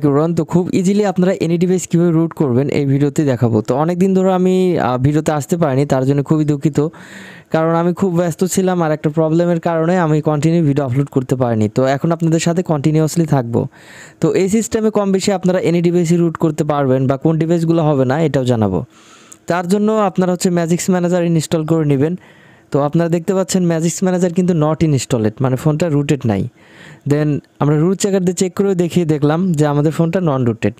রন তো খুব ইজিলি আপনারা এনি ডিভাইস কীভাবে রুট করবেন এই ভিডিওতে দেখাবো। তো অনেক দিন ধরে আমি ভিডিওতে আসতে পারিনি, তার জন্য খুবই দুঃখিত, কারণ আমি খুব ব্যস্ত ছিলাম আর একটা প্রবলেমের কারণে আমি কন্টিনিউ ভিডিও আপলোড করতে পারিনি। তো এখন আপনাদের সাথে কন্টিনিউয়াসলি থাকবো। তো এই সিস্টেমে কম বেশি আপনারা এনি ডিভাইসই রুট করতে পারবেন, বা কোন ডিভাইসগুলো হবে না এটাও জানাবো। তার জন্য আপনারা ম্যাজিক্স ম্যানেজার ইনস্টল করে নেবেন। তো আপনারা দেখতে পাচ্ছেন ম্যাজিক্স ম্যানেজার কিন্তু নট ইনস্টলেড, মানে ফোনটা রুটেড নাই। দেন আমরা রুট চেকার দিয়ে চেক করে দেখিয়ে দেখলাম যে আমাদের ফোনটা নন রুটেড।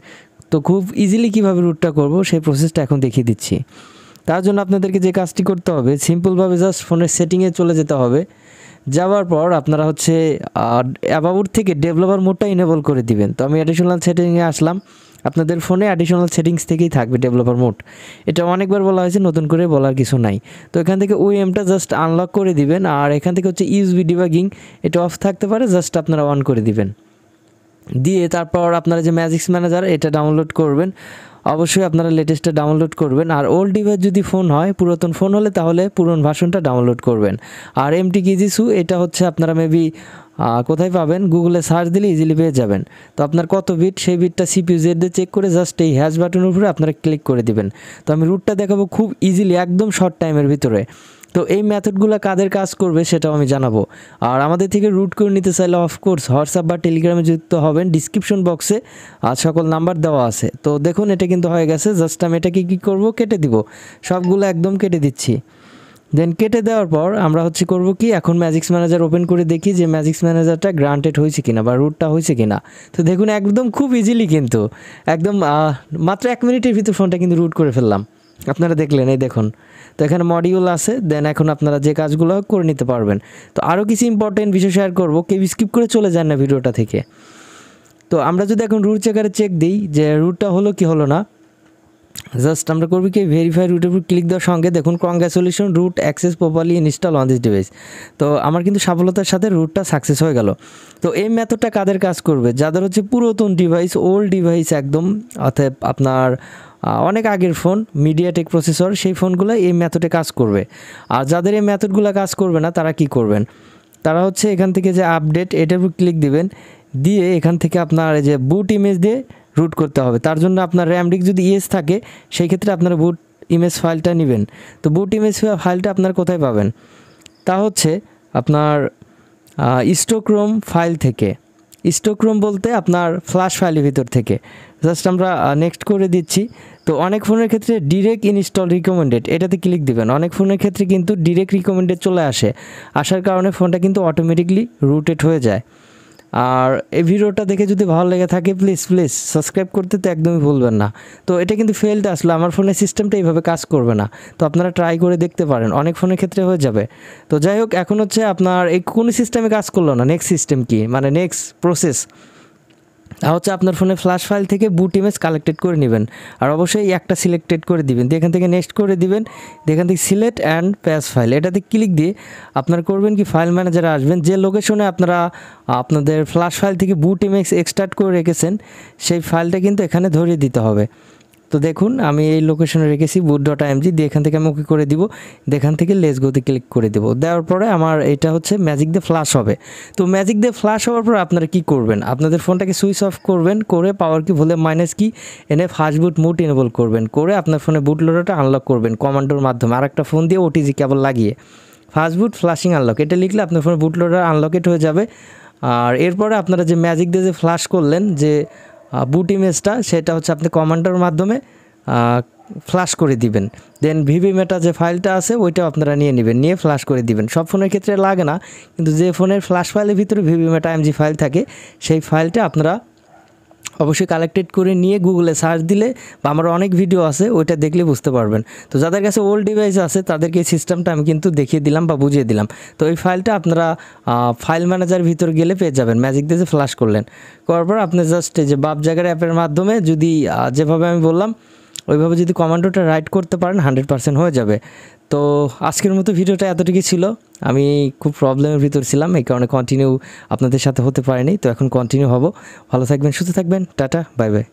তো খুব ইজিলি কীভাবে রুটটা করব সেই প্রসেসটা এখন দেখিয়ে দিচ্ছি। তার জন্য আপনাদেরকে যে কাজটি করতে হবে, সিম্পলভাবে জাস্ট ফোনের সেটিংয়ে চলে যেতে হবে। যাওয়ার পর আপনারা অ্যাবাউট থেকে ডেভেলপার মোডটা ইনেবল করে দিবেন। তো আমি অ্যাডিশনাল সেটিংয়ে আসলাম। আপনাদের ফোনে অ্যাডিশনাল সেটিংস থেকেই থাকবে ডেভেলপার মোড। এটা অনেকবার বলা হয়েছে, নতুন করে বলার কিছু নাই। তো এখান থেকে ওএমটা জাস্ট আনলক করে দিবেন, আর এখান থেকে ইউএসবি ডিবাগিং এটা অফ থাকতে পারে, জাস্ট আপনারা অন করে দিবেন। দিয়ে তারপর আপনারা যে ম্যাজিক্স ম্যানেজার এটা ডাউনলোড করবেন। অবশ্যই আপনারা লেটেস্টটা ডাউনলোড করবেন। আর ওল্ড ডিভাইস যদি ফোন হয়, পুরাতন ফোন হলে তাহলে পুরনো ভার্সনটা ডাউনলোড করবেন। আর এমটি কিজিসু এটা আপনারা মেবি কোথায় পাবেন, গুগলে সার্চ দিলে ইজিলি পেয়ে যাবেন। তো আপনার কত বিট, সেই বিটটা সিপিইউ জেড দিয়ে চেক করে জাস্ট এই হ্যাশ বাটনের উপরে আপনারা ক্লিক করে দিবেন। তো আমি রুটটা দেখাবো খুব ইজিলি, একদম শর্ট টাইমের ভিতরে। তো এই মেথডগুলো কাদের কাজ করবে সেটাও আমি জানাবো। আর আমাদের থেকে রুট করে নিতে চাইলে অফকোর্স হোয়াটসঅ্যাপ বা টেলিগ্রামে যুক্ত হবেন। ডিসক্রিপশন বক্সে সকল নাম্বার দেওয়া আছে। তো দেখুন এটা কিন্তু হয়ে গেছে। জাস্ট আমি এটাকে কী করবো, কেটে দিব, সবগুলো একদম কেটে দিচ্ছি। দেন কেটে দেওয়ার পর আমরা করব কি, এখন ম্যাজিক্স ম্যানেজার ওপেন করে দেখি যে ম্যাজিক্স ম্যানেজারটা গ্রান্টেড হয়েছে কিনা বা রুটটা হয়েছে কিনা। তো দেখুন একদম খুব ইজিলি, কিন্তু একদম মাত্র 1 মিনিটের ভিতর ফোনটা কিন্তু রুট করে ফেললাম। আপনারা দেখলেন, এই দেখুন। তো এখানে মডিউল আছে। দেন এখন আপনারা যে কাজগুলো করে নিতে পারবেন। তো আরও কিছু ইম্পর্টেন্ট বিষয় শেয়ার করবো, কেউ স্কিপ করে চলে যান না ভিডিওটা থেকে। তো আমরা যদি এখন রুট চেকারে চেক দিই যে রুটটা হলো কি হলো না, জাস্ট আমরা করবো কি, ভেরিফাই রুটের উপর ক্লিক দেওয়ার সঙ্গে দেখুন congratulation, root access properly install on this device. তো আমার কিন্তু সফলতার সাথে রুটটা সাকসেস হয়ে গেল। তো এই মেথডটা কাদের কাজ করবে, যাদের পুরাতন ডিভাইস, ওল্ড ডিভাইস একদম, অর্থাৎ আপনার অনেক আগের ফোন, মিডিয়াটেক প্রসেসর, সেই ফোনগুলো এই মেথডে কাজ করবে। আর যাদের এই মেথডগুলো কাজ করবে না, তারা কি করবেন, তারা এখান থেকে যে আপডেট এটার উপর ক্লিক দিবেন। দিয়ে এখান থেকে আপনার যে বুট ইমেজ দিয়ে রুট করতে হবে। তার জন্য আপনার র্যাম ডিস্ক যদি ইএস থাকে, সেই ক্ষেত্রে আপনারা বুট ইমেজ ফাইলটা নেবেন। তো বুট ইমেজ ফাইলটা আপনার কোথায় পাবেন, তা আপনার স্টোকরোম ফাইল থেকে। স্টোকরোম বলতে আপনার ফ্ল্যাশ ফাইলের ভিতর থেকে। জাস্ট আমরা নেক্সট করে দিচ্ছি। তো অনেক ফোনের ক্ষেত্রে ডিরেক্ট ইনস্টল রিকমেন্ডেড এটাতে ক্লিক দিবেন। অনেক ফোনের ক্ষেত্রে কিন্তু ডিরেক্ট রিকমেন্ডেড চলে আসার কারণে ফোনটা কিন্তু অটোমেটিকলি রুটেড হয়ে যায়। আর এই ভিডিওটা দেখে যদি ভালো লেগে থাকে, প্লিজ সাবস্ক্রাইব করতে তো একদমই ভুলবেন না। তো এটা কিন্তু ফেলড আসলে, আমার ফোনের সিস্টেমটা এইভাবে কাজ করবে না। তো আপনারা ট্রাই করে দেখতে পারেন, অনেক ফোনের ক্ষেত্রে হয়ে যাবে। তো যাই হোক, এখন আপনার এই কোন সিস্টেমে কাজ করলো না, নেক্সট সিস্টেম কি, মানে নেক্সট প্রসেস তা আপনার ফোনে ফ্ল্যাশ ফাইল থেকে বুট ইমেজ কালেক্টেড করে নেবেন। আর অবশ্যই একটা সিলেক্টেড করে দিবেন, এখান থেকে নেক্সট করে দিবেন। এখান থেকে সিলেক্ট অ্যান্ড প্যাচ ফাইল এটাতে ক্লিক দিয়ে আপনার করবেন কি, ফাইল ম্যানেজারে আসবেন। যে লোকেশনে আপনারা আপনাদের ফ্ল্যাশ ফাইল থেকে বুট ইমেজ এক্সট্রাক্ট করে রেখেছেন, সেই ফাইলটা কিন্তু এখানে ধরিয়ে দিতে হবে। তো দেখুন আমি এই লোকেশনে রেখেছি boot.img দিয়ে, এখান থেকে আমি ওকে করে দিব। এখান থেকে লেটস গোতে ক্লিক করে দেবো। দেওয়ার পরে আমার এটা ম্যাজিক দিয়ে ফ্ল্যাশ হবে। তো ম্যাজিক দিয়ে ফ্ল্যাশ হওয়ার পর আপনারা কি করবেন, আপনাদের ফোনটাকে সুইচ অফ করবেন, করে পাওয়ার কি ভুলে মাইনাস কি এনে ফাস্ট বুট মোড এনেবল করবেন, করে আপনার ফোনে বুট লোডারটা আনলক করবেন কমান্ডোর মাধ্যমে, আরেকটা ফোন দিয়ে ওটিজি কেবল লাগিয়ে ফাস্ট বুট ফ্ল্যাশিং আনলক এটা লিখলে আপনার ফোনে বুট লোডার আনলকেট হয়ে যাবে। আর এরপরে আপনারা যে ম্যাজিক দিয়ে যে ফ্ল্যাশ করলেন যে বুট ইমেজটা, সেটা আপনি কমান্ডের মাধ্যমে ফ্ল্যাশ করে দিবেন। দেন ভিভিমেটা যে ফাইলটা আছে ওইটাও আপনারা নিয়ে নেবেন, নিয়ে ফ্ল্যাশ করে দিবেন। সব ফোনের ক্ষেত্রে লাগে না, কিন্তু যে ফোনের ফ্ল্যাশ ফাইলের ভিতরে ভিভিমেটা এমজি ফাইল থাকে, সেই ফাইলটা আপনারা অবশ্যই কালেক্টেড করে নিয়ে গুগলে সার্চ দিলে বা আমার অনেক ভিডিও আছে, ওইটা দেখলে বুঝতে পারবেন। তো যাদের কাছে ওল্ড ডিভাইস আছে তাদেরকে এই সিস্টেমটা আমি কিন্তু দেখিয়ে দিলাম বা বুঝিয়ে দিলাম। তো এই ফাইলটা আপনারা ফাইল ম্যানেজার ভিতর গেলে পেয়ে যাবেন, ম্যাজিক দিয়ে যে ফ্ল্যাশ করলেন, করার পর আপনি জাস্ট যে বাপ জায়গার অ্যাপের মাধ্যমে যদি যেভাবে আমি বললাম ওইভাবে যদি কমান্ডোটা রাইট করতে পারেন 100% হয়ে যাবে। তো আজকের মতো ভিডিওটা এতটুকুই ছিল। আমি খুব প্রবলেমের ভিতর ছিলাম, এই কারণে কন্টিনিউ আপনাদের সাথে হতে পারিনি। তো এখন কন্টিনিউ হব। ভালো থাকবেন, সুস্থ থাকবেন, টাটা, বাই বাই।